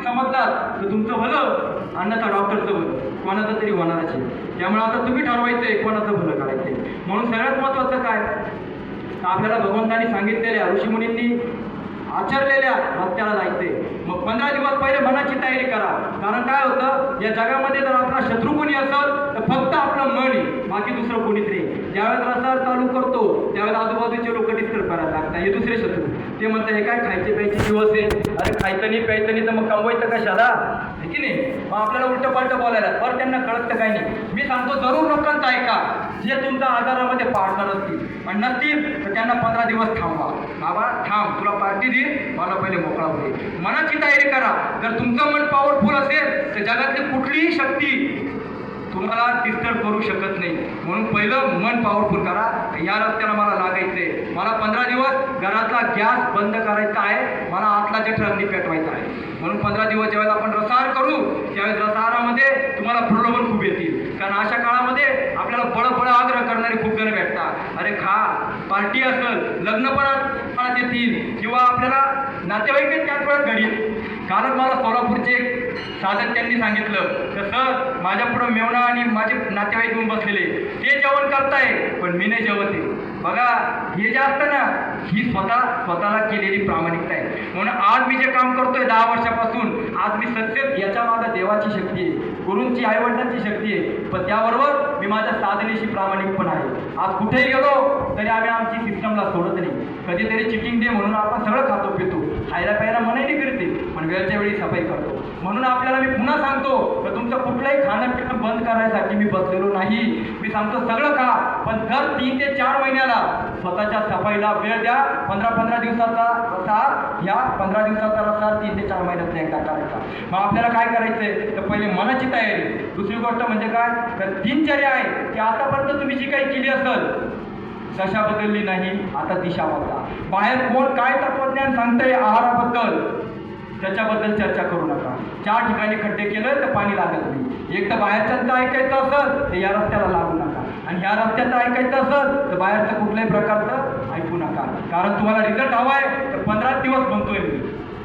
समजलात तर तुमचं भलं अन्यथा डॉक्टरचं भलं कोणाचं तरी होणारच आहे. त्यामुळे आता तुम्ही ठरवायचंय कोणाचं भलं करायचंय. म्हणून सगळ्यात महत्त्वाचं काय, आपल्याला भगवंतांनी सांगितलेल्या ऋषीमुनींनी आचरलेल्या रस्त्याला जायचे. मग 15 दिवस पहिले मनाची तयारी करा. कारण काय होतं, या जगामध्ये जर आपला शत्रू कोणी असेल तर फक्त आपलं मन आहे, बाकी दुसरं कोणीच नाही. ज्यावेळेस रसाळ चालू करतो त्यावेळेस आजूबाजूचे लोक डिस्टर्ब करायला लागतात. हे दुसरे शत्रू ते म्हणतात हे काय खायचे प्यायचे दिवस आहे, अरे खायचं नाही प्यायचं नाही तर मग कमवायचं कशाला, आहे की नाही. मग आपल्याला उलटं पालटं बोलायला बरं त्यांना कळत तर काही नाही. मी सांगतो जरूर लोकांचं ऐका, जे तुमच्या आजारामध्ये पार्टनर असतील आणि नसतील तर त्यांना 15 दिवस थांबवा. बाबा थांब, तुला पार्टी दे, मला पहिले मोकळा होते. मनाची तयारी करा. जर तुमचं मन पॉवरफुल असेल तर जगातली कुठलीही शक्ती तुम्हाला डिस्टर्ब करू शकत नाही. म्हणून पहिलं मन पॉवरफुल करा. या रस्त्याला मला लागायचंय, मला 15 दिवस घरातला गॅस बंद करायचा आहे, मला आतला जठराग्नी पेटवायचा आहे. म्हणून 15 दिवस ज्यावेळेस आपण रसाहार करू त्यावेळेस रसाहारामध्ये तुम्हाला प्रलोभन खूप येतील. कारण अशा काळामध्ये आपल्याला बळ आग्रह करणारे खूप जण भेटतात. अरे खा, पार्टी असेल, लग्नपणात येतील किंवा आपल्याला नातेवाईक त्याच वेळेस घरी. कालच मला सोलापूरचे एक साधक त्यांनी सांगितलं कसं माझ्या पुढं मेवणा आणि माझे नातेवाईक येऊन बसलेले, ते जेवण करताय पण मी नाही जेवत आहे. बघा हे जे असतं ना, ही स्वतःला केलेली प्रामाणिकता आहे. म्हणून आज मी जे काम करतोय 10 वर्षापासून, आज मी सत्य याच्या मागं देवाची शक्ती आहे, गुरूंची आईवडिलांची शक्ती आहे, पण त्याबरोबर मी माझ्या साधनेशी प्रामाणिक पण आहे. आज कुठेही गेलो तरी आम्ही आमची सिस्टमला सोडत नाही. कधीतरी चिटिंग डे म्हणून आपण सगळं खातो पितो, खायला प्यायला मनाई करते, पण वेळच्या वेळी सफाई करतो. म्हणून आपल्याला मी पुन्हा सांगतो तर तुमचं कुठलंही खाणं पिणं बंद करायसाठी मी बसलेलो नाही. मी सांगतो सगळं खा, पण दर 3 ते 4 महिन्याला स्वतःच्या सफाईला वेळ द्या. 15-15 दिवसाचा रसाहार, ह्या 15 दिवसाचा रसाहार 3 ते 4 महिन्यात एकदा करायचा. मग आपल्याला काय करायचंय तर पहिले मनाची तयारी. दुसरी गोष्ट म्हणजे काय तर दिनचर्या आहे की आतापर्यंत तुम्ही जी काही केली असेल दशा बदलली नाही, आता दिशा बदला. बाहेर कोण काय तत्वज्ञान सांगतंय आहाराबद्दल त्याच्याबद्दल चर्चा करू नका. 4 ठिकाणी खड्डे केलं तर पाणी लागत नाही. एक तर बाहेरच्यांचं ऐकायचं असेल तर या रस्त्याला लागू नका, आणि ह्या रस्त्याचं ऐकायचं असेल तर बाहेरचं कुठल्याही प्रकारचं ऐकू नका. कारण तुम्हाला रिझल्ट हवा आहे तर 15 दिवस म्हणतोय मी.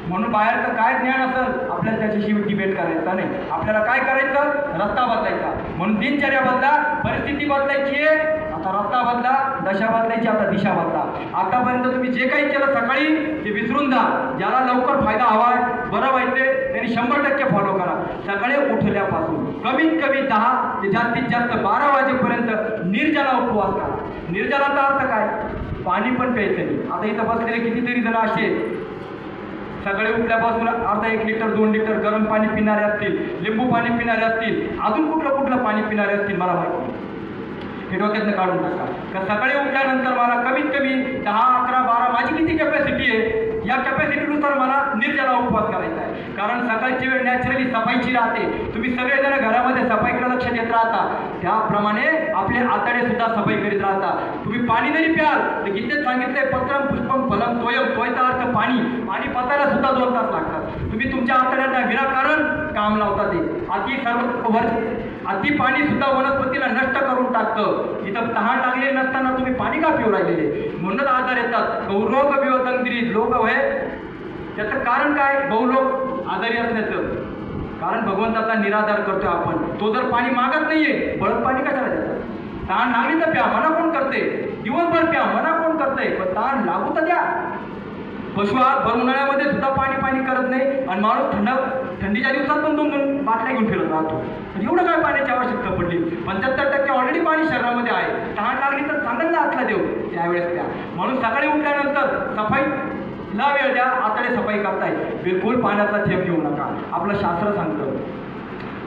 म्हणून बाहेरचं काय ज्ञान असेल आपल्याला त्याच्याशी डिबेट करायचा नाही. आपल्याला काय करायचं, रस्ता बदलायचा. म्हणून दिनचर्या बदला, परिस्थिती बदलायची आहे, आता रस्ता बदला, दशा बदलायची, आता दिशा बदला. आतापर्यंत तुम्ही जे काही केलं सकाळी ते विसरून जा. ज्याला लवकर फायदा हवा आहे, बरं व्हायचे, त्यांनी 100% फॉलो करा. सकाळी उठल्यापासून कमीत कमी 10 ते जास्तीत जास्त 12 वाजेपर्यंत निर्जला उपवास करा. निर्जलाचा अर्थ काय, पाणी पण प्यायचं नाही. आता इथं बसलेले कितीतरी जण असे सकाळी उठल्यापासून अर्धा 1 लिटर 2 लिटर गरम पाणी पिणारे असतील, लिंबू पाणी पिणारे असतील, अजून कुठलं पाणी पिणारे असतील मला माहिती. हे डोक्यातनं काढून टाका. का सकाळी उठल्यानंतर मला कमीत कमी 10, 11, 12 माझी किती कॅपॅसिटी आहे या कॅपॅसिटीनुसार मला निर्जला उपवास करायचा आहे. कारण सकाळची वेळ नॅचरली सफाईची राहते. तुम्ही सगळेजण घरामध्ये सफाईकडे लक्ष देत राहता, त्याप्रमाणे आपले आतडे सुद्धा सफाई करीत राहता. तुम्ही पाणी जरी प्याल तर गीतेत सांगितलंय पत्रम पुष्पम फलम तोयम. तोयचा अर्थ पाणी. पाणी पचायला सुद्धा 2 तास लागतात. तुम्ही तुमच्या आतड्यांना विनाकारण काम लावता. ते अति पाणी सुद्धा वनस्पतीला नष्ट करून टाकतं. इथं तहान लागलेली नसताना तुम्ही पाणी का पिऊ राहिलेले, म्हणूनच आजार येतात. बहुरोग विवतंत्रित लोक होय. त्याचं कारण काय, बहुलोक आजारी असण्याचं कारण भगवंताचा निराधार करतोय आपण. तो जर पाणी मागत नाहीये, बळत पाणी कशाला देतात. तहान लागली तर प्या, मना कोण करते. दिवसभर प्या, मना कोण करते, पण तहान लागू तर द्या. पशु भर उन्हाळ्यामध्ये सुद्धा पाणी करत नाही, आणि माणूस थंडीच्या दिवसात पण 2-2 बाटल्या घेऊन फिरत राहतो. एवढं काय पाण्याची आवश्यकता पडली. 75% ऑलरेडी पाणी शरीरामध्ये आहे. तहान लागली तर सांगाल ना आतला देव त्यावेळेस त्या. म्हणून सकाळी उठल्यानंतर सफाईला वेळ द्या. आतडे सफाई करताय, बिलकुल पाण्याचा थेंब घेऊ नका. आपलं शास्त्र सांगतं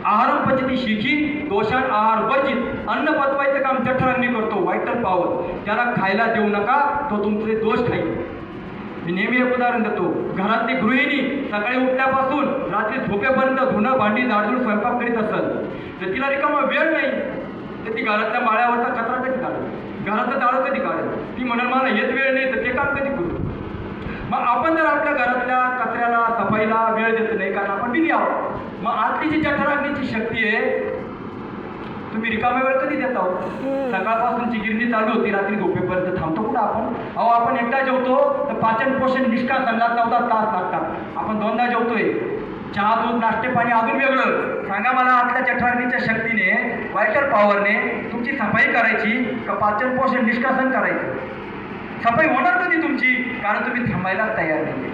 आहारम पचती शिखी दोषान आहार वर्जित. अन्न पचवायचं काम जठराग्नी करतो, वायटल पॉवर. त्याला खायला देऊ नका, तो तुमचे दोष खाईल. मी नेहमी एक उदाहरण देतो. घरातली गृहिणी सकाळी उठल्यापासून रात्री झोपेपर्यंत धुणं भांडी झाडझूड स्वयंपाक करीत असेल तर तिला रिकामा वेळ नाही, तर ती घरातल्या माळ्यावरचा कचरा कधी काढेल, घराचं जाळं कधी काढेल. ती म्हणाल मला हेच वेळ नाही तर ते काम कधी करू. मग आपण जर आपल्या घरातल्या कचऱ्याला सफाईला वेळ देत नाही कारण आपण बिझी आहोत, मग आतली जी जठराग्नीची शक्ती आहे तुम्ही रिकाम्या वेळ कधी देता हो. सकाळपासूनची गिरणी चालू होती, रात्री झोपेपर्यंत थांबतो कुठं आपण. अहो आपण एकदा जेवतो तर पाचन पोषण निष्कासनला 14 तास लागतात. आपण 2दा जेवतोय, चहा दूध नाश्ते पाणी अजून वेगळं सांगा मला. आतल्या जठराग्नीच्या शक्तीने वायटल पॉवरने तुमची सफाई करायची का पाचन पोषण निष्कासन करायचं? सफाई होणार कधी तुमची? कारण तुम्ही थांबायलाच तयार नाही.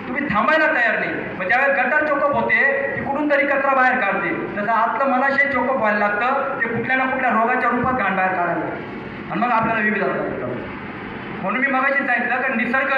तुम्ही थांबायला तयार नाही. मग ज्यावेळेस गटार चोकअप होते ती कुठून तरी कचरा बाहेर काढते, तसं आतलं मनाशी चोकअप व्हायला लागतं. ते कुठल्या ना कुठल्या रोगाच्या रूपात घाण बाहेर काढायला आणि मग आपल्याला विविध असतात. म्हणून मी मगाशी सांगितलं का निसर्ग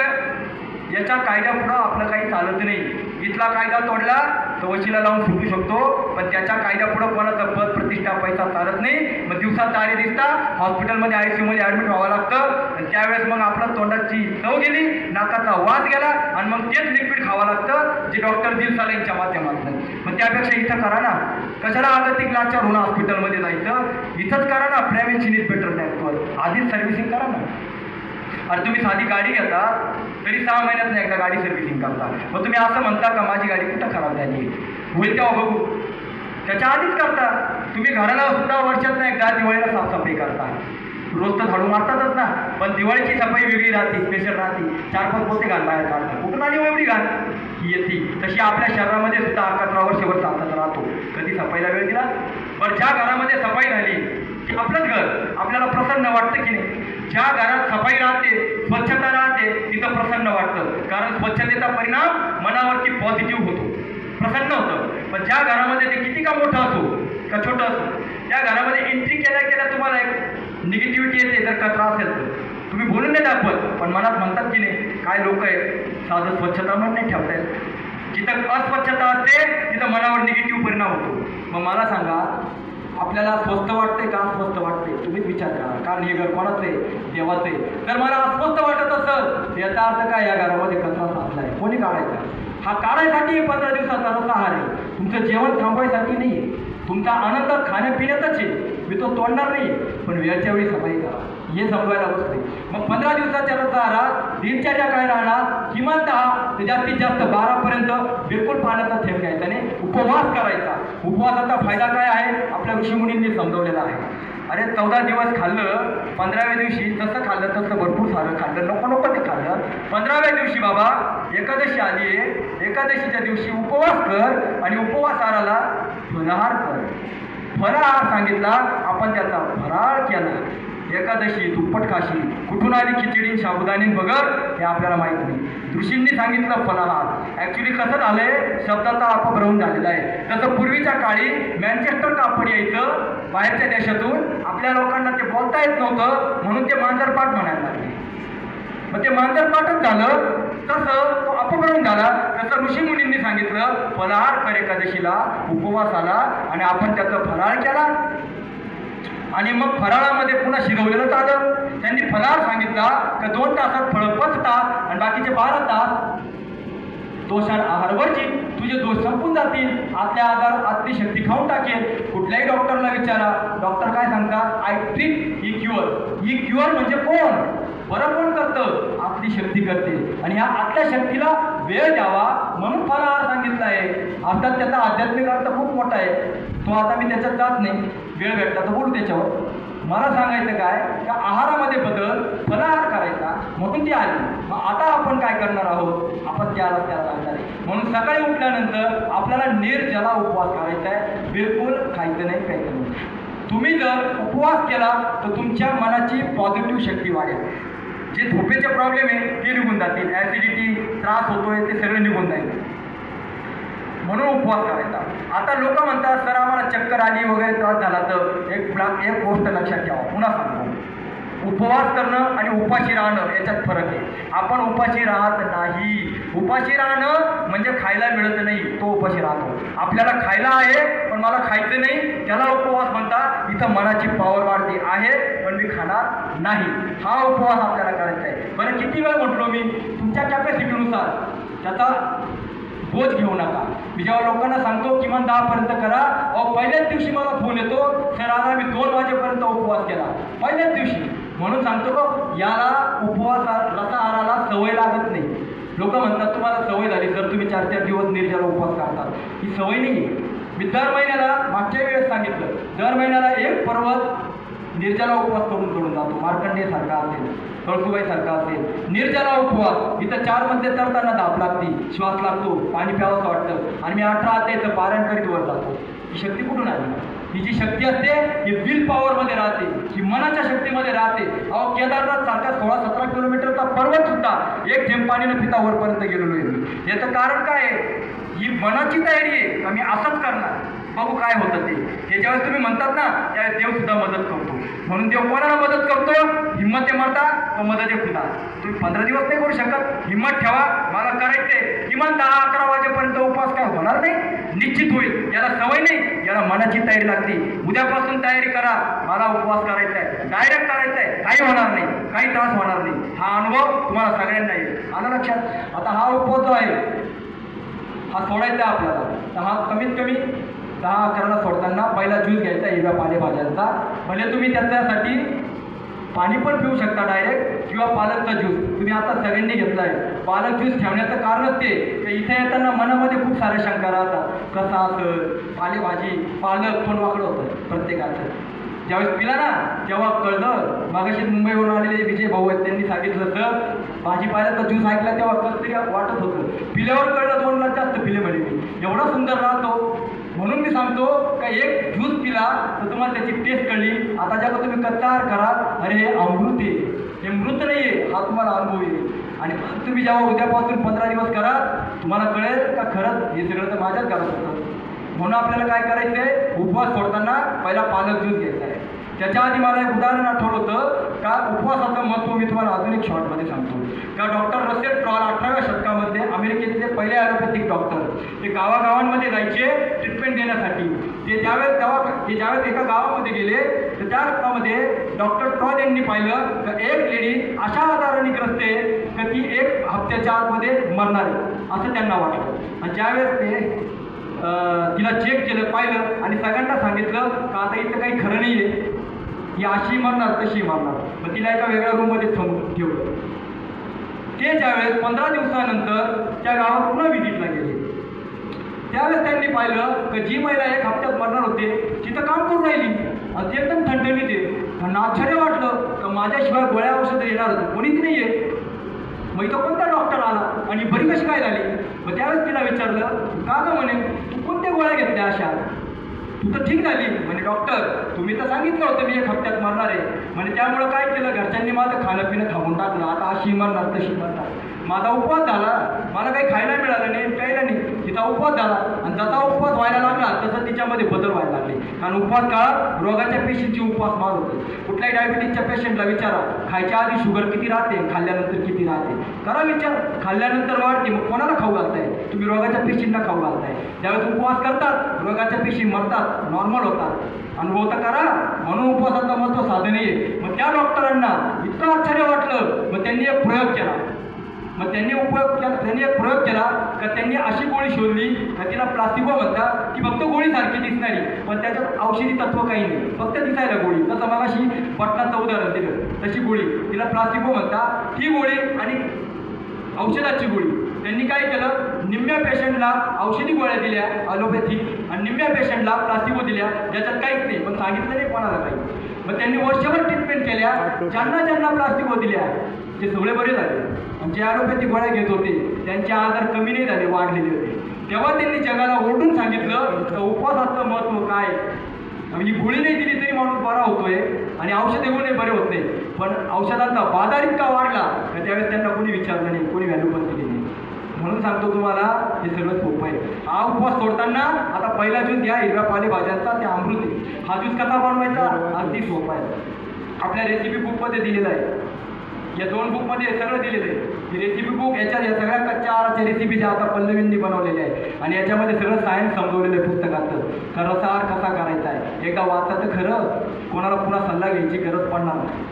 याच्या कायद्यापुढं आपलं काही चालत नाही. इथला कायदा तोडला तर वशिला लावून सुटू शकतो, पण त्याच्या कायद्यापुढं कोणाचं पद प्रतिष्ठा पैसा चालत नाही. मग दिवसात तारे दिसता हॉस्पिटलमध्ये ICU मध्ये ॲडमिट व्हावं लागतं आणि त्यावेळेस मग आपलं तोंडाची चव गेली, नाकाचा वास गेला आणि मग तेच लिक्विड खावं लागतं जे डॉक्टर दिल सलाईनच्या माध्यमातून. मग त्यापेक्षा इथं करा ना. कशाला आगतिक लाचार होणं हॉस्पिटलमध्ये जायचं? इथंच करा ना. प्रेव्हेन्शन इज बेटर दॅन क्युअर. आधीच सर्व्हिसिंग करा ना. अरे तुम्ही साधी गाडी घेता तरी 6 महिन्यात एकदा गाडी सर्व्हिसिंग करता. मग तुम्ही असं म्हणता का माझी गाडी कुठं खराब झाली, होईल तेव्हा बघू? त्याच्या आधीच करता. तुम्ही घराला सुद्धा वर्षात एकदा दिवाळीला साफसफाई करता. रोज तर झाडू मारतातच ना, पण दिवाळीची सफाई वेगळी राहते, स्पेशल राहते. 4-5 पोते घाण बाहेर काढतात. कुठून आली एवढी घाण? ही येते. तशी आपल्या शहरामध्ये सुद्धा 11 वर्षभर चालत राहतो. कधी सफाईला वेळ दिला? बरं, ज्या घरामध्ये सफाई झाली की आपलंच घर आपल्याला प्रसन्न वाटतं की नाही? ज्या घरात सफाई राहते, स्वच्छता राहते, तिथं प्रसन्न वाटतं. कारण स्वच्छतेचा परिणाम मनावरती पॉझिटिव्ह होतो, प्रसन्न होतं. पण ज्या घरामध्ये ते किती का मोठं असो का छोटं असो, त्या घरामध्ये एंट्री केल्या तुम्हाला एक निगेटिव्हिटी येते. जर कचरा असेल तर तुम्ही बोलून नाही दाखवत, पण मनात म्हणतात की नाही. काय लोक आहे साधं स्वच्छता मन नाही ठेवतायत. जिथं अस्वच्छता असते तिथं मनावर निगेटिव्ह परिणाम होतो. मग मला सांगा, आपल्याला स्वस्त वाटते का अस्वस्थ वाटते? तुम्हीच विचार करा. कारण हे घर कोणाचं आहे? देवाचं आहे. जर मला अस्वस्थ वाटत असेल याचा अर्थ काय? या घरामध्ये कचरा साचला आहे. कोणी काढायचा? हा काढायसाठी 15 दिवसाचा रसाहार आहे. तुमचं जेवण थांबवायसाठी नाही आहे. तुमचा आनंद खाण्यापिण्यातच आहे. मी तो तोडणार नाही, पण वेळच्या वेळी सफाई करा हे समजायला बसते. मग 15 दिवसाच्या रसाहारात दिनचर्या काय राहणार? किमान 10 ते जास्तीत जास्त 12पर्यंत बिलकुल पाण्याचा थेंब घ्यायचा नाही. उपवास करायचा. उपवासाचा फायदा काय आहे? आपल्या ऋषीमुनींनी समजवलेला आहे. अरे 14 दिवस खाल्लं, 15व्या दिवशी जसं खाल्लं तसं भरपूर सारं खाल्लं, नको ते खाल्लं. 15व्या दिवशी बाबा एकादशी आली आहे, एकादशीच्या दिवशी उपवास कर आणि उपवासाला फलाहार कर. फलाहार सांगितला, आपण त्याचा फराळ केला. एकादशी दुप्पट खाशी. कुठून आली खिचडी साबुदाणी बगर हे आपल्याला माहीत नाही. ऋषींनी सांगितलं फलाहार. ॲक्च्युली कसं झालं आहे, शब्दाचा अपभ्रम झालेला आहे. जसं पूर्वीच्या काळी मँचेस्टर कापड यायचं बाहेरच्या देशातून, आपल्या लोकांना ते बोलता येत नव्हतं म्हणून ते मांजरपाठ म्हणायला लागले. मग ते मांजरपाठच झालं. तसं तो अपभ्रम झाला. तसं ऋषीमुनींनी सांगितलं फलाहार कर एकादशीला, उपवासाला, आणि आपण त्याचं फराळ केला. आणि मग फराळामध्ये पुन्हा शिजवलेलं आलं. त्यांनी फलाहार सांगितला का 2 तासात फळं पचतात आणि बाकीचे 12 तास दोषार आहारवरची तुझे दोष संपून जातील. आतल्या आतली शक्ती खाऊन टाकेल. कुठल्याही डॉक्टरला विचारा, डॉक्टर काय सांगतात? I treat he cure. He cure म्हणजे कोण? बरं कोण करतं? आपली शक्ती करते. आणि ह्या आतल्या शक्तीला वेळ द्यावा म्हणून फलाहार सांगितला आहे. अर्थात त्याचा आध्यात्मिक अर्थ खूप मोठा आहे. तो आता मी त्याच्यात जात नाही. वेळ भेटला तर बोलू त्याच्यावर. मला सांगायचं काय का आहारामध्ये बदल, फलाहार करायचा म्हणून ती आली. मग आता आपण काय करणार आहोत? आपण त्याला लागणार आहे. म्हणून सकाळी उठल्यानंतर आपल्याला निर्जला उपवास करायचा आहे. बिलकुल खायचं नाही, प्यायचं नाही. तुम्ही जर उपवास केला तर तुमच्या मनाची पॉझिटिव्ह शक्ती वाढेल. जे झोपेचे प्रॉब्लेम आहे ते निघून जातील. ॲसिडिटी त्रास होतोय ते सगळं निघून जाईल. म्हणून उपवास करायचा. आता लोक म्हणतात सर आम्हाला चक्कर आली वगैरे त्रास झाला तर एक गोष्ट लक्षात ठेवा. पुन्हा सांगतो, उपवास करणं आणि उपाशी राहणं याच्यात फरक आहे. आपण उपाशी राहत नाही. उपाशी राहणं म्हणजे खायला मिळत नाही, तो उपाशी राहतो. आपल्याला खायला आहे पण मला खायचं नाही, त्याला उपवास म्हणतात. इथं मनाची पॉवर वाढते आहे पण मी खाणार नाही, हा उपवास आपल्याला करायचा आहे. बरं किती वेळ म्हटलो मी? तुमच्या कॅपॅसिटीनुसार त्याचा बोज घेऊ नका. मी जेव्हा लोकांना सांगतो किमान 10पर्यंत करा, पहिल्याच दिवशी मला फोन येतो, सर आता मी 2 वाजेपर्यंत उपवास केला, पहिल्याच दिवशी. म्हणून सांगतो का याला रसाहाराला सवय लागत नाही. लोक म्हणतात तुम्हाला सवय झाली सर, तुम्ही 4-4 दिवस निर्जला उपवास करतात. ही सवय नाही. मी दर महिन्याला, मागच्या वेळेस सांगितलं, दर महिन्याला 1 पर्वत निर्जला उपवास करून जातो. मार्कंडेय सारखा असेल कळसुबाईसारखा असेल. निर्जला उपवास, इथं 4 मधले तरताना दाब लागते, श्वास लागतो, पाणी प्यावंसं वाटतं आणि मी 18 अध्याय पारायण करीत वर जातो. ही शक्ती कुठून आली? ही जी शक्ती असते ही विल पॉवरमध्ये राहते, ही मनाच्या शक्तीमध्ये राहते. अहो केदारनाथ सारखा 16-17 किलोमीटरचा पर्वत सुद्धा एक थेंब पाणीनं पिता वरपर्यंत गेलेलो आहे. याचं कारण काय आहे? ही मनाची तयारी आहे का मी असंच करणार, बघू काय होतं ते. हे ज्यावेळेस तुम्ही म्हणतात ना त्यावेळेस देव सुद्धा मदत करतो. म्हणून देव कोणाला मदत करतो? हिंमत आहे मरता तो मदत आहे खुदा. तुम्ही 15 दिवस नाही करू शकत, हिंमत ठेवा, मला करायचंय. किमान 10-11 वाजेपर्यंत उपवास काय होणार नाही, निश्चित होईल. याला सवय नाही, याला मनाची तयारी लागते. उद्यापासून तयारी करा, मला उपवास करायचा आहे, डायरेक्ट करायचा आहे, काही होणार नाही, काही त्रास होणार नाही. हा अनुभव तुम्हाला सगळ्यांना येईल. आलं लक्षात? आता हा उपवास जो आहे हा सोडायचा आहे आपल्याला, तर हा कमीत कमी 10-11ला सोडताना पहिला ज्यूस घ्यायचा हिरव्या पालेभाज्यांचा. भले तुम्ही त्याच्यासाठी पाणी पण पिऊ शकता डायरेक्ट, किंवा पालकचा ज्यूस तुम्ही आता सगळ्यांनी घेतला आहे. पालक ज्यूस ठेवण्याचं कारणच ते की इथे येताना मनामध्ये खूप साऱ्या शंका राहतात, कसा असं पालेभाजी पालक पण वाकडं होतं प्रत्येकाचं. ज्यावेळेस पिला ना तेव्हा कळलं. मागाशी मुंबईवरून आलेले विजय भाऊ आहेत, त्यांनी सांगितलं तर भाजीपाल्याचा ज्यूस ऐकला तेव्हा कसं तरी वाटत होतं, पिल्यावर कळलं 2 ग्लास जास्त पिले म्हणे मी, एवढा सुंदर राहतो. म्हणून मी सांगतो का एक ज्यूस पिला तर तुम्हाला त्याची टेस्ट कळली. आता जेव्हा तुम्ही कच्चार करा, अरे हे अमृत आहे, हे मृत नाही आहे, हा तुम्हाला अनुभव येईल. आणि तुम्ही जेव्हा उद्यापासून 15 दिवस करा तुम्हाला कळेल का खरंच हे सगळं तर माझ्याच घरात होतं. म्हणून आपल्याला काय करायचं आहे? उपवास सोडताना पहिला पालक ज्यूस घ्यायचा आहे. त्याच्या आधी मला एक उदाहरण आठवलं होतं का उपवासाचं महत्त्व मी तुम्हाला अजून एक शॉर्टमध्ये सांगतो. का डॉक्टर रसेल ट्रॉल 18व्या शतकामध्ये अमेरिकेतले पहिले ॲलोपॅथिक डॉक्टर, ते गावागावांमध्ये जायचे ट्रीटमेंट देण्यासाठी. ते ज्यावेळेस एका गावामध्ये गेले तर त्या गावामध्ये डॉक्टर ट्रॉल यांनी पाहिलं तर एक लेडी अशा आजाराने ग्रस्त आहे की ती 1 हफ्त्याच्या आतमध्ये मरणार आहे असं त्यांना वाटलं. आणि ज्यावेळेस ते तिला चेक केलं, पाहिलं आणि सगळ्यांना सांगितलं का आता इथं काही खरं नाही आहे, ही अशी मरणार तशी मरणार. मग तिला एका वेगळ्या रूममध्ये ठेवलं. ते ज्यावेळेस 15 दिवसानंतर त्या गावात पुन्हा व्हिजिटला गेले, त्यावेळेस त्यांनी पाहिलं की जी महिला 1 हफ्त्यात मरणार होते तिथं काम करून राहिली आणि ते एकदम थंडणीत आहे. त्यांना आश्चर्य वाटलं का माझ्याशिवाय गोळ्या औषधं येणार होतं, कोणीच नाही आहे. मग इथं कोणता डॉक्टर आला आणि बरी कशी काय झाली? मग त्यावेळेस तिला विचारलं का गं म्हणे तू कोणत्या गोळ्या घेतल्या अशा, तू तर ठीक झाली. म्हणे डॉक्टर तुम्ही तर सांगितलं होतं मी 1 हफ्त्यात मरणार आहे. म्हणजे त्यामुळं काय केलं, घरच्यांनी माझं खाणं पिणं थांबून टाकलं, आता अशी मरणार तशी मरणार. माझा उपवास झाला, मला काही खायला मिळालं नाही, प्यायला नाही, तिचा उपवास झाला. आणि जसा उपवास व्हायला लागला तसं तिच्यामध्ये बदल व्हायला लागले. कारण उपवास काळात रोगाच्या पेशींची उपवास मार होते. कुठल्याही डायबिटीसच्या पेशंटला विचारा खायच्या आधी शुगर किती राहते, खाल्ल्यानंतर किती राहते, करा विचार. खाल्ल्यानंतर वाढते, मग कोणाला खाऊ घालताय तुम्ही? रोगाच्या पेशींना खाऊ घालताय. ज्यावेळेस उपवास करतात रोगाच्या पेशी मरतात, नॉर्मल होतात. अनुभव तर करा. म्हणून उपवासाचं महत्त्व साधन आहे. मग त्या डॉक्टरांना इतकं आश्चर्य वाटलं, मग त्यांनी एक प्रयोग केला. त्यांनी एक प्रयोग केला का त्यांनी अशी गोळी शोधली का तिला प्लासिबो म्हणतात, की फक्त गोळीसारखी दिसणारी पण त्याच्यात औषधी तत्व काही नाही, फक्त दिसायला गोळी. तसं मग अशी बटनाचं उदाहरण दिलं तशी गोळी, तिला प्लासिबो म्हणतात. ही गोळी आणि औषधाची गोळी त्यांनी काय केलं, निम्म्या पेशंटला औषधी गोळ्या दिल्या ॲलोपॅथिक आणि निम्म्या पेशंटला प्लासिबो दिल्या ज्याच्यात काहीच नाही, पण सांगितलं नाही कोणाला काही. मग त्यांनी वर्षभर ट्रीटमेंट केल्या. ज्यांना प्लास्टिको दिल्या ते सगळे बरे झाले. आणि जे ॲलोपॅथिक गोळ्या घेत होते त्यांचे आजार कमी नाही झाले, वाढलेले होते. तेव्हा त्यांनी जगाला ओरडून सांगितलं तर उपवासाचं महत्त्व काय. ही गोळी नाही दिली तरी माणूस बरा होतोय आणि औषधे घेऊनही बरे होत नाही, पण औषधांचा बाजार इतका वाढला तर त्यावेळेस त्यांना कोणी विचारलं नाही, कोणी व्हॅल्यू पण दिली नाही. म्हणून सांगतो तुम्हाला हे सगळं सोपं आहे. हा उपवास सोडताना आता पहिला ज्यूस घ्या हिरव्या पालेभाज्यांचा, ते अमृत आहे. हा ज्यूस कसा बनवायचा अगदी सोपा आहे. आपल्या रेसिपी बुकमध्ये दिलेला आहे. या 2 बुकमध्ये हे सगळं दिलेलं आहे. ही रेसिपी बुक या सगळ्या कच्च्या आहाराच्या रेसिपी ज्या आता पल्लवींनी बनवलेल्या आहे आणि याच्यामध्ये सगळं सायन्स समजवलेलं आहे पुस्तकाचं. का रसा आहार कसा करायचा आहे एकदा वाचा तर खरं, कोणाला पुन्हा सल्ला घ्यायची गरज पडणार नाही.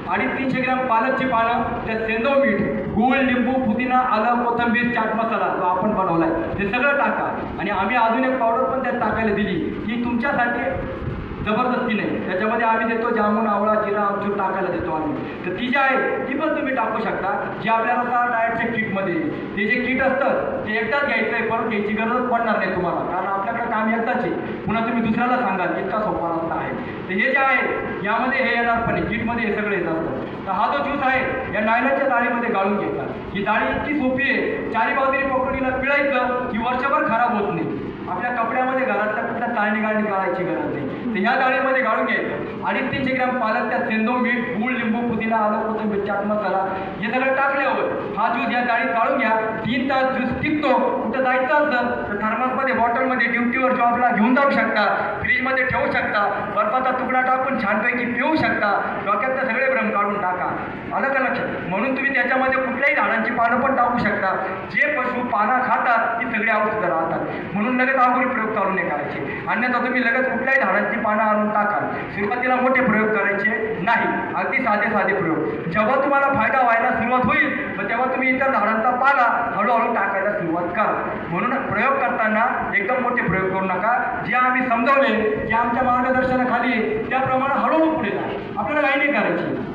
350 ग्रॅम पालकची पानं, त्यात सेंदव मीठ, गूळ, लिंबू, पुदिना, आलं, कोथिंबीर, चाट मसाला जो आपण बनवला आहे हे सगळं टाका. आणि आम्ही अजून एक पावडर पण त्यात टाकायला दिली, की तुमच्यासाठी जबरदस्ती नाही. त्याच्यामध्ये आम्ही देतो जामून, आवळा, जिरा, आमचूर टाकायला देतो आम्ही. तर ती जी आहे ती पण तुम्ही टाकू शकता, जी आपल्याला डाएटच्या किटमध्ये. ते जे किट असतं ते एकदाच घ्यायचं आहे, परत घ्यायची गरज पडणार नाही तुम्हाला, कारण आपल्याकडे काम एकदाच आहे. पुन्हा तुम्ही दुसऱ्याला सांगाल इतका सोपा रस्ता आहे. तर हे जे आहे यामध्ये हे येणार पण आहे, किटमध्ये हे सगळे येत असतं. तर हा जो ज्यूस आहे या नायलॉनच्या डाळीमध्ये गाळून घ्यायचा. ही डाळी इतकी सोपी आहे, चारी बाजूनी पकडीला पिळायचं की वर्षभर खराब होत नाही. आपल्या कपड्यामध्ये घरातल्या कुठल्या चाळणी गाळणी गाळायची गरज नाही. तर ह्या डाळीमध्ये गाळून घ्यायचं. 250 ग्रॅम पालक, त्यात सेंदो मीठ, गूळ, लिंबू, पुदिना, आलं, कोथिंबीर, चाट मसाला हे सगळं टाकल्यावर हा ज्यूस या डाळीत गाळून घ्या. 3 तास ज्यूस टिकतो. कुठं जायचं असेल तर थर्मासमध्ये, बॉटलमध्ये ड्युटीवर जॉबला घेऊन जाऊ शकता, फ्रीजमध्ये ठेवू शकता, बर्फाचा तुकडा टाकून छानपैकी पिऊ शकता. डोक्यातले सगळे भ्रम काढून टाका. आलं का लक्षात? म्हणून तुम्ही त्याच्यामध्ये कुठल्याही झाडांची पानं पण टाकू शकता. जे पशु पानं खातात ती सगळी औषधं राहतात. म्हणून लगेच आगोरी प्रयोग चालू नाही करायचे. अन्यथा तुम्ही लगेच कुठल्याही झाडांची पानं आणून टाकाल. सुरुवातीला मोठे प्रयोग करायचे नाही, अगदी साधे साधे प्रयोग. जेव्हा तुम्हाला फायदा व्हायला सुरुवात होईल मग तेव्हा तुम्ही इतर झाडांचा पाला हळूहळू टाकायला सुरुवात करा. म्हणून प्रयोग करताना एकदम मोठे प्रयोग करू नका. जे आम्ही समजावले, जे आमच्या मार्गदर्शनाखाली आहे त्याप्रमाणे हळूहळू पुढे जा. आपल्याला काही नाही करायची.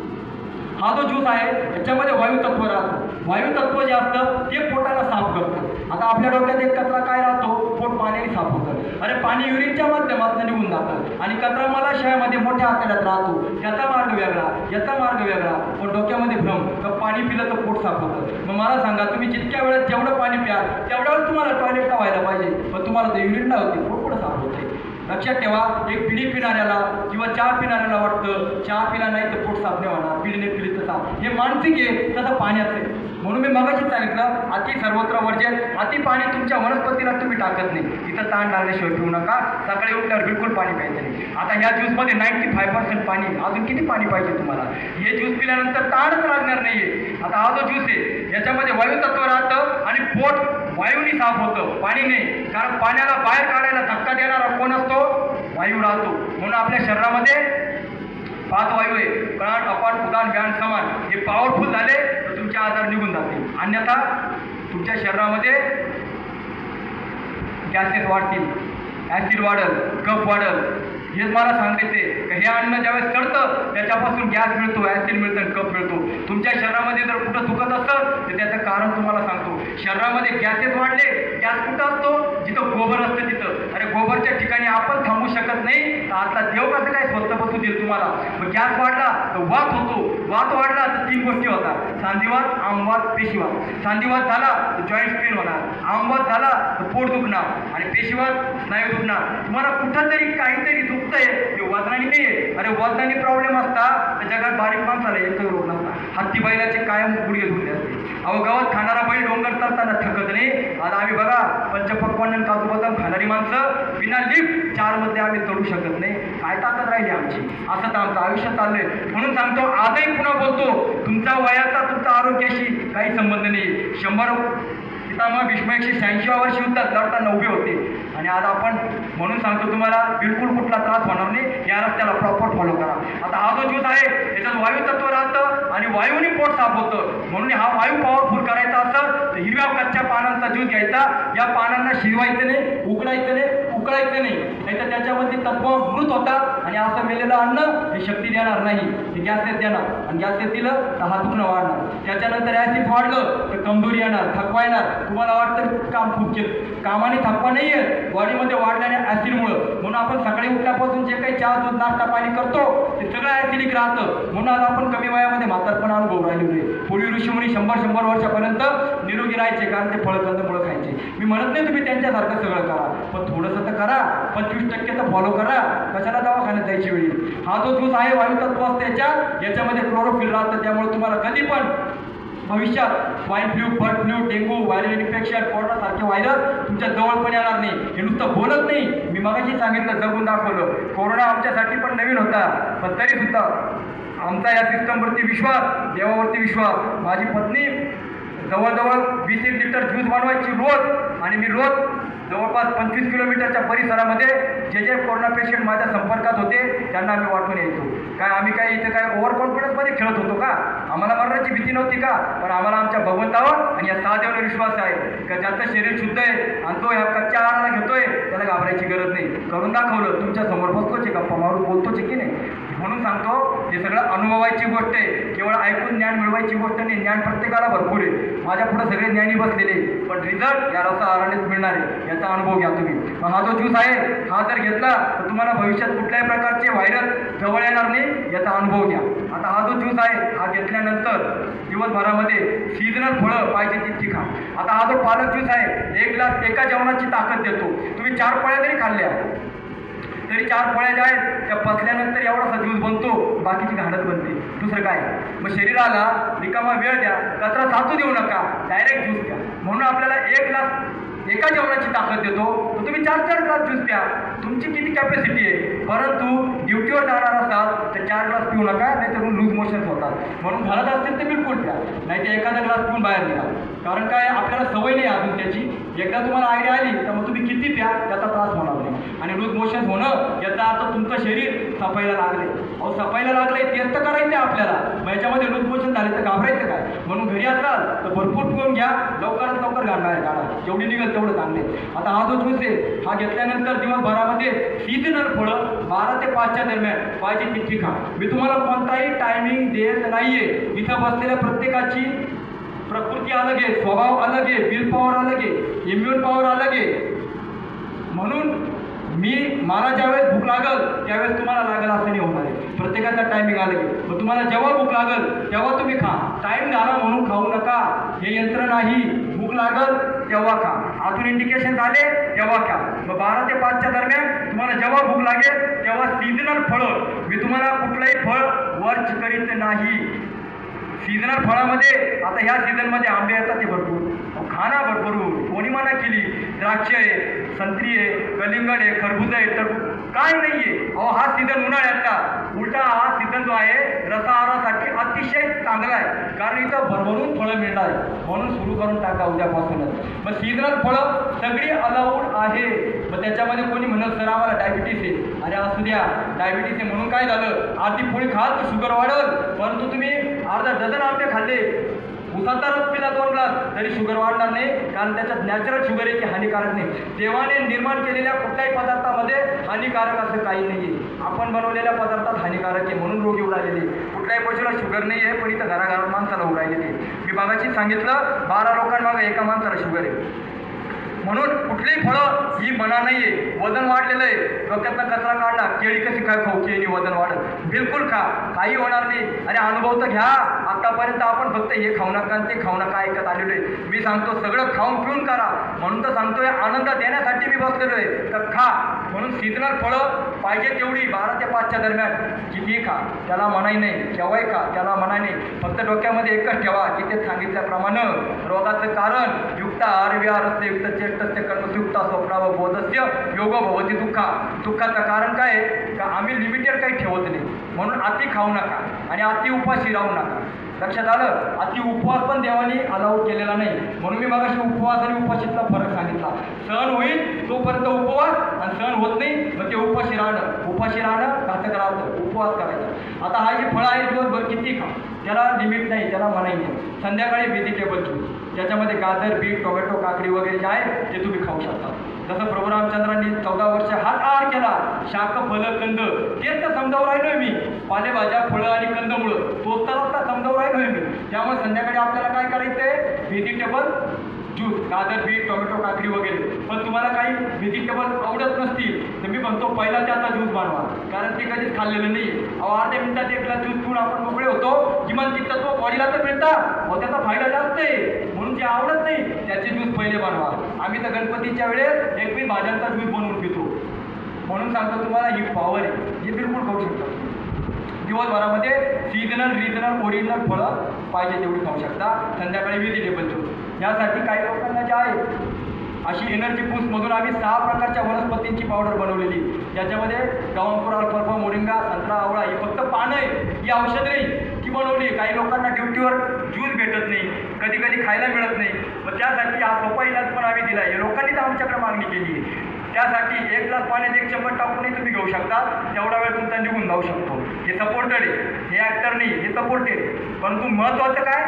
हा जो ज्यूस आहे याच्यामध्ये वायुतत्व राहतं. वायुतत्व जे असतं ते पोटाला साफ करतं. आता आपल्या डोक्यात एक कचरा काय राहतो, पोट पाण्याने साफ होतं. अरे पाणी युरिनच्या माध्यमातून निघून जातं आणि कचरा मलाशयामध्ये मोठ्या आतड्यात राहतो. त्याचा मार्ग वेगळा, याचा मार्ग वेगळा. पण डोक्यामध्ये भ्रम तर पाणी पिलं तर पोट साफ होतं. मग मला सांगा, तुम्ही जितक्या वेळेत जेवढं पाणी प्या तेवढ्या वेळेस तुम्हाला टॉयलेटला व्हायला पाहिजे, पण तुम्हाला ते युरिनला होते, पोट कुठं साफ होते. लक्षात ठेवा, एक पिढी पिणाऱ्याला किंवा चहा पिणाऱ्याला वाटतं चहा पिला नाही तर पोट साफ नाही होणार, पिढीने पिढी तर साफ. हे मानसिक आहे, तसं पाण्याचं आहे. म्हणून मी मगाशीच सांगितलं, अति सर्वत्र वर्जन. अति पाणी तुमच्या वनस्पतीला तुम्ही टाकत नाही. इथं ताण लागल्याशिवाय पिऊ नका. सकाळी उठल्यावर बिलकुल पाणी प्यायचं नाही. आता ह्या ज्यूसमध्ये 95% पाणी. अजून किती पाणी पाहिजे तुम्हाला? हे ज्यूस पिल्यानंतर ताणच लागणार नाहीये. आता हा जो ज्यूस आहे याच्यामध्ये वायुतत्व राहतं आणि पोट वायूनी साफ होतं, पाणी नाही. कारण पाण्याला बाहेर काढायला धक्का देणारा कोण असतो? वायू राहतो. म्हणून आपल्या शरीरामध्ये 5 वायू आहे, प्राण, अपान, उदान, व्यान, समान. हे पॉवरफुल झाले तर तुमचे आजार निघून जातील. अन्यथा तुमच्या शरीरामध्ये गॅसेस वाढतील, ॲसिड वाढल, कफ वाढल. हेच मला सांगायचे की हे अन्न ज्यावेळेस चढतं त्याच्यापासून गॅस मिळतो, ॲसिड मिळतं आणि कफ मिळतो. तुमच्या शरीरामध्ये जर कुठं दुखत असेल तर त्याचं कारण तुम्हाला सांगतो. शरीरामध्ये गॅसेस वाढले, गॅस कुठं असतो? जिथं गोबर असतं तिथं. अरे गोबरच्या ठिकाणी आपण थांबू शकत नाही, तर आता देव कसं काय स्वस्त बसू देईल तुम्हाला? मग गॅस वाढला तर वात होतो, वात वाढला तर 3 गोष्टी होतात: सांधिवात, आमवात, पेशीवात. सांधिवात झाला तर जॉईंट पेन होणार, आमवात झाला तर पोट दुखणार आणि पेशीवात स्नायू दुखणार. तुम्हाला कुठं तरी काहीतरी दुखतंय, ते वजनाने नाही आहे. अरे वजनाने प्रॉब्लेम असता तर जगात बारीक माणसाला एकच रोग नसता. हत्ती बैलाचे कायम गुडघे दुखले असते. अहो गवत खाणारा बैल डोंगर चढताना थकत नाही. आता आम्ही बघा पंचपक्वान्न काजू बदाम खाणारी माणसं बिना लिफ्ट 4 मध्ये आम्ही चढू शकत नाही. काय ताकद राहिली आमची? असं तर आमचं आयुष्य चाललंय. म्हणून सांगतो, आजही पुन्हा बोलतो, तुमच्या वयाचा तुमच्या आरोग्याशी काही संबंध नाही. 100 पितामह भीष्म 186व्या वर्षी युद्धात लढताना उभे होते आणि आज आपण. म्हणून सांगतो तुम्हाला, बिलकुल कुठला त्रास होणार नाही. या रस्त्याला प्रॉपर फॉलो करा. आता हा जो ज्यूस आहे त्याच्यात वायुतत्व राहतं आणि वायूने पोट साफ होतं. म्हणून हा वायू पॉवरफुल करायचा असेल तर हिरव्या कच्च्या पानांचा ज्यूस घ्यायचा. या पानांना शिजवायचं नाही, उकडायचं नाही, उकळायचं नाही, नाहीतर त्याच्यामध्ये तत्व मृत होतात आणि असं मेलेलं अन्न हे शक्ती देणार नाही, हे गॅसेस देणार. आणि गॅसेस दिलं तर हा दुखणं वाढणार. त्याच्यानंतर ॲसिड वाढलं तर कमजोरी येणार, थकवा येणार. तुम्हाला वाटतं काम खूप केलं, कामाने थकवा नाही आहे, बॉडीमध्ये वाढल्याने ॲसिडमुळं. म्हणून आपण सकाळी उठल्यापासून जे काही चहा, दूध, नाश्ता पाणी करतो ते सगळं ॲसिडिक राहतं. म्हणून आज आपण कमी वयामध्ये म्हातारपणा अनुभव राहिलेले. पूर्वी ऋषीमुनी 100 वर्षापर्यंत निरोगी राहायचे, कारण ते फळं कंदमुळं खायचे. मी म्हणत नाही तुम्ही त्यांच्यासारखं सगळं करा, पण थोडंसं तर करा. 25% तर फॉलो करा. कशाला दवाखान्यात जायची वेळी? हा जो ज्यूस आहे वायुतत्व असतं याच्यामध्ये क्लोरोफिल राहतं. त्यामुळे तुम्हाला कधी पण भविष्यात swine flu, bird flu, dengue, viral infection, कोरोनासारखे व्हायरस तुमच्या जवळ पण येणार नाही. हे नुसतं बोलत नाही, मी मगाशी सांगितलं, जगून दाखवलं. कोरोना आमच्यासाठी पण नवीन होता, पण तरीसुद्धा आमचा या सिस्टमवरती विश्वास, देवावरती विश्वास. माझी पत्नी जवळजवळ 20 लिटर ज्यूस बनवायची रोज, आणि मी रोज जवळपास 25 किलोमीटरच्या परिसरामध्ये जे कोरोना पेशंट माझ्या संपर्कात होते त्यांना आम्ही वाटून यायचो. काय आम्ही काय इथे काय ओव्हर कॉन्फिडन्समध्ये खेळत होतो का? आम्हाला मरणाची भीती नव्हती का? पण आम्हाला आमच्या भगवंतावर आणि या 6 देवावर विश्वास आहे का ज्याचं शरीर शुद्ध आहे आणि तो या कच्च्या आहाराला घेतोय, त्याला घाबरायची गरज नाही. करून दाखवलं. तुमच्या समोर बसतोच, गप्पा मारून बोलतोच की नाही. म्हणून सांगतो हे सगळं अनुभवायची गोष्ट आहे, केवळ ऐकून ज्ञान मिळवायची गोष्ट नाही. ज्ञान प्रत्येकाला भरपूर आहे, माझ्या पुढे सगळे ज्ञानी बसलेले, पण रिझल्ट या रसा आराणीत मिळणार आहे याचा अनुभव घ्या तुम्ही. मग हा जो ज्यूस आहे हा जर घेतला तर तुम्हाला भविष्यात कुठल्याही प्रकारचे व्हायरस जवळ येणार नाही याचा अनुभव घ्या. आता हा जो ज्यूस आहे हा घेतल्यानंतर दिवसभरामध्ये सीझनल फळं पाहिजे तितकी खा. आता हा जो पालक ज्यूस आहे 1 ग्लास एका जेवणाची ताकद देतो. तुम्ही 4 पोळ्या जरी खाल्ल्या तरी 4 पोळ्या ज्या आहेत त्या पचल्यानंतर एवढासा ज्यूस बनतो, बाकीची घाणत बनते. दुसरं काय, मग शरीराला रिकामा वेळ द्या, कचरा साचू देऊ नका, डायरेक्ट ज्यूस द्या. म्हणून आपल्याला 1 ग्लास एका जेवणाची ताकद देतो, तर तुम्ही 4 ग्लास ज्यूस प्या. तुमची किती कॅपॅसिटी आहे, परंतु ड्युटीवर जाणार असाल तर 4 ग्लास पिऊ नका, नाही तर लूज मोशन्स होतात. म्हणून घालत असतील तर बिलकुल प्या, नाही तर एखादा ग्लास पिऊन बाहेर निघा. कारण काय, आपल्याला सवय नाही अजून त्याची. एकदा तुम्हाला आयडिया आली तर मग तुम्ही किती प्या त्याचा त्रास होणार नाही. आणि लूज मोशन्स होणं याचा अर्थ तुमचं शरीर सफाईला लागले. अहो सफाईला लागले तेच तर करायचं आहे आपल्याला. मग याच्यामध्ये लूज मोशन झाले तर घाबरायचं काय. म्हणून घरी असाल तर भरपूर पिऊन घ्या, लवकरात लवकर घालणार काढा, जेवढी निघेल तेवढं चांगले. आता हा जो ज्यूस आहे हा घेतल्यानंतर दिवसभरामध्ये सीझनल फळं 12 ते 5च्या दरम्यान पाहिजे तितकी खा. मी तुम्हाला कोणताही टायमिंग देत नाहीये. इथं बसलेल्या प्रत्येकाची प्रकृती अलग आहे, स्वभाव अलग आहे, विल पॉवर अलग आहे, इम्युन पॉवर अलग आहे. म्हणून मला ज्यावेळेस भूक लागल त्यावेळेस तुम्हाला लागेल असं नाही होणार आहे. प्रत्येकाचा टायमिंग अलग आहे. मग तुम्हाला जेव्हा भूक लागल तेव्हा तुम्ही खा. टाईम झाला म्हणून खाऊ नका, हे यंत्र नाही. भूक लागल तेव्हा खा, आतून इंडिकेशन झाले तेव्हा खा. मग 12 ते 5च्या दरम्यान तुम्हाला जेव्हा भूक लागेल तेव्हा सीझनल फळं. मी तुम्हाला कुठलंही फळ वर्च करीत नाही. सीझनल फळामध्ये आता ह्या सीझनमध्ये आंबे येतात ते भरपूर, खाना भरपूर. कोणी मना केली, द्राक्ष आहे, संत्री आहे, कलिंगड आहे, खरबूज आहे, तर काय नाही आहे. अहो हा सीझन उन्हाळ्याचा. उलटा हा सीझन जो आहे रसाहारासाठी अतिशय चांगला आहे, कारण इथं भरभरून फळं मिळणार आहे. म्हणून सुरू करून टाका उद्यापासूनच. मग सीझनल फळं सगळी अलाउड आहे. मग त्याच्यामध्ये कोणी म्हणत सर आम्हाला डायबिटीस आहे, अरे असू द्या, डायबिटीस आहे म्हणून काय झालं, आधी पोळी खाल तर शुगर वाढल. परंतु तुम्ही अर्धा डझन आंबे खाल्ले, उसाचा रस पिला 2 ग्लास तरी शुगर वाढणार नाही, कारण त्याच्यात नॅचरल शुगर आहे की हानिकारक नाही. देवाने निर्माण केलेल्या कुठल्याही पदार्थामध्ये हानिकारक असं काही नाही आहे. आपण बनवलेल्या पदार्थात हानिकारक आहे म्हणून रोग येऊ राहिलेले. कुठल्याही पशुला शुगर नाही आहे, पण इथं घराघरात माणसाला होऊ राहिलेली. मी मागाशी सांगितलं 12 लोकांमागे एका माणसाला शुगर आहे. म्हणून कुठलीही फळं ही मना नाही आहे. वजन वाढलेलं आहे, डोक्यातनं कचरा काढला, केळी कशी काय खाऊ, केळीने वजन वाढत, बिलकुल खा, काही होणार नाही. अरे अनुभव तर घ्या. आतापर्यंत आपण फक्त हे खाऊ नका आणि ते खाऊ नका ऐकत आलेलो आहे. मी सांगतो सगळं खाऊन पिऊन करा, म्हणून तर सांगतोय आनंद देण्यासाठी मी बसलेलो आहे. तर खा. म्हणून सीझनल फळं पाहिजे तेवढी 12 ते 5च्या दरम्यान कितीही खा, त्याला मनाई नाही. केव्हाही खा, त्याला मनाई नाही. फक्त डोक्यामध्ये एकच ठेवा की ते सांगितल्याप्रमाणे रोगाचं कारण युक्त आहार विहारस्य युक्त चेष्टस्य कर्मयुक्ता स्वप्नाव बोधस्य योग भवती दुःखा. दुःखाचं कारण काय आहे का आम्ही लिमिटेड काही ठेवत नाही. म्हणून अति खाऊ नका आणि अति उपाशी राहू नका. लक्षात आलं. अति उपवास पण देवाने अलाउड केलेला नाही. म्हणून मी मगाशी उपवास आणि उपाशीतला फरक सांगितला. सहन होईल तोपर्यंत उपवास, आणि सहन होत नाही मग ते उपाशी राहणं. उपाशी राहणं घातक राहतं, उपवास करायचा. आता हा जे फळ आहे दिवसभर किती खा, त्याला लिमिट नाही, त्याला मनाई नाही. संध्याकाळी व्हेजिटेबल ज्यूस, ज्याच्यामध्ये गाजर, बीट, टोमॅटो, काकडी वगैरे जे आहे ते तुम्ही खाऊ शकता. जसं प्रभू रामचंद्रांनी 14 वर्ष हाच आहार केला, शाक फल कंद. तेच तर समजावून राहिलोय मी. पालेभाज्या, फळं आणि कंदमुळं तोच तर रस्ता समजावून राहिलोय मी. त्यामुळे संध्याकाळी आपल्याला काय करायचं आहे, व्हेजिटेबल ज्यूस, गाजर, बीट, टोमॅटो, काकडी वगैरे. पण तुम्हाला काही व्हेजिटेबल आवडत नसतील तर मी म्हणतो पहिला त्याचा ज्यूस बनवा, कारण ते कधीच खाल्लेलं नाही. अहो अर्ध्या मिनिटात 1 ग्लास ज्यूस पिऊन आपण मोकळे होतो. किमान तत्व बॉडीला तर मिळतात, व त्याचा फायदा जास्त आहे. म्हणून जे आवडत नाही त्याचे ज्यूस पहिले बनवा. आम्ही तर गणपतीच्या वेळेस 1 भाज्यांचा ज्यूस बनवून पितो. म्हणून सांगतो तुम्हाला ही पॉवर आहे, हे बिलकुल खाऊ शकता. दिवसभरामध्ये सीझनल, रिजनल, ओरिजिनल फळं पाहिजे तेवढी खाऊ शकता. संध्याकाळी व्हेजिटेबल ज्यूस. यासाठी काही लोकांना जे आहे अशी एनर्जी बूस्टमधून आम्ही 6 प्रकारच्या वनस्पतींची पावडर बनवलेली. ज्याच्यामध्ये गावंपूर, अल्फाल्फा, मोरिंगा, संत्रा, आवळा ही फक्त पानं आहे, ही औषध नाही ती बनवली. काही लोकांना ड्युटीवर ज्यूस भेटत नाही, कधी कधी खायला मिळत नाही. मग त्यासाठी हा सोपा इलाज पण आम्ही दिला आहे. लोकांनीच आमच्याकडे मागणी केली आहे. त्यासाठी 1 ग्लास पाण्यात 1 चम्मच टाकूनही तुम्ही घेऊ शकता. तेवढा वेळ तुमचा निघून जाऊ शकतो. हे सपोर्टेड आहे, हे ॲक्टर नाही, हे सपोर्टेड. परंतु महत्त्वाचं काय,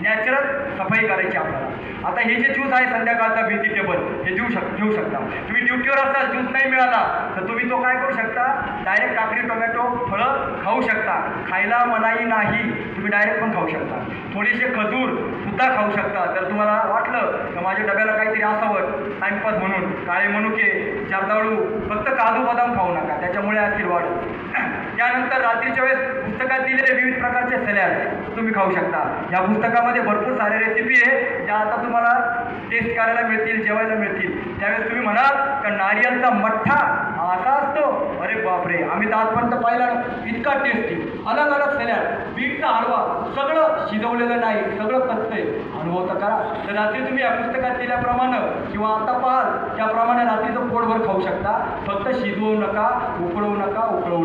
नॅचरल सफाई करायची आपल्याला. आता हे जे ज्यूस आहे संध्याकाळचा भिंती टेबल हे घेऊ शकता. तुम्ही ड्युटीवर असाल, ज्यूस नाही मिळाला तर तुम्ही तो काय करू शकता, डायरेक्ट काकडी टोमॅटो फळं खाऊ शकता. खायला मनाई नाही, तुम्ही डायरेक्ट पण खाऊ शकता. थोडेसे खजूर सुद्धा खाऊ शकता. जर तुम्हाला वाटलं तर माझ्या डब्याला काहीतरी असावं टाइमपास म्हणून, काळे मनुके, जर्दाळू, फक्त काजू बदाम खाऊ नका, त्याच्यामुळे ॲसिड वाढेल. त्यानंतर रात्रीच्या वेळेस पुस्तकात दिलेले विविध प्रकारचे सॅलॅड तुम्ही खाऊ शकता. या पुस्तकामध्ये भरपूर सारे रेसिपी आहे ज्या आता तुम्हाला टेस्ट करायला मिळतील, जेवायला मिळतील. त्यावेळेस तुम्ही म्हणाल का नारियलचा मठ्ठा असा असतो, अरे बापरे, आम्ही तर आजपर्यंत पाहिला इतका टेस्टी. अलग अलग सॅलॅड, बीटचा हलवा, सगळं शिजवलेलं नाही, सगळं कच्चं आहे. अनुभव तर करा. तर रात्री तुम्ही या पुस्तकात दिल्याप्रमाणे किंवा आता पाहाल त्याप्रमाणे रात्रीचं पोटभर खाऊ शकता. फक्त शिजवू नका, उकळवू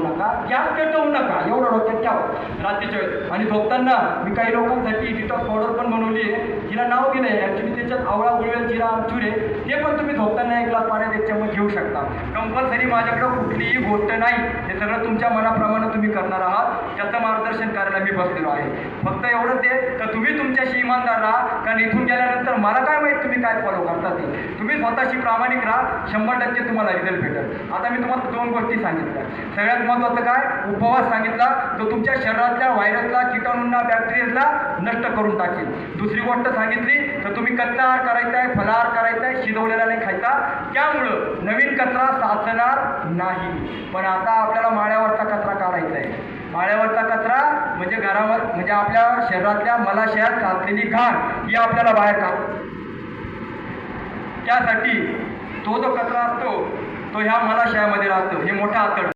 नका, गॅस पेटवू नका, एवढं डोक्यात ठेवा रात्रीच्या वेळेस. आणि झोपताना मी काही लोकांसाठी डिटॉक्स पावडर पण बनवली आहे, तिला नाव दिलं आहे ॲक्च्युली, त्याच्यात आवळा, गुळवेल, जिरा, आमचूर आहे. ते पण तुम्ही झोपताना एक ग्लास पाण्यात त्याच्यामध्ये घेऊ शकता. कंपल्सरी माझ्याकडं कुठलीही गोष्ट नाही, हे सगळं तुमच्या मनाप्रमाणे तुम्ही करणार आहात, त्याचं मार्गदर्शन करायला मी बसलेलो आहे. फक्त एवढंच आहे का तुम्ही तुमच्याशी इमानदार राहा, कारण इथून गेल्यानंतर मला काय माहीत तुम्ही काय फॉलो करता ते. तुम्ही स्वतःशी प्रामाणिक राहा, 100% तुम्हाला रिझल्ट भेटेल. आता मी तुम्हाला 2 गोष्टी सांगितल्या. सगळ्यात महत्त्वाचं काय, उपवास सांगितला, तो तुमच्या शरीरातल्या व्हायरसला, कीटाणूंना, बॅक्टेरियाला नष्ट करून टाकेल. दुसरी गोष्ट सांगितली तर तुम्ही कच्चा आहार करायचा आहे, फलाहार करायचा आहे, शिजवलेला नाही खायचा. त्यामुळं नवीन कचरा साचणार नाही. पण आता आपल्याला माळ्यावरचा कचरा काढायचा आहे. माळ्यावरचा कचरा म्हणजे घरावर, म्हणजे आपल्या शरीरातल्या मलाशयात साचलेली घाण ही आपल्याला बाहेर काढ. त्यासाठी तो जो कचरा असतो तो ह्या मलाशयामध्ये राहतो. हे मोठा आतड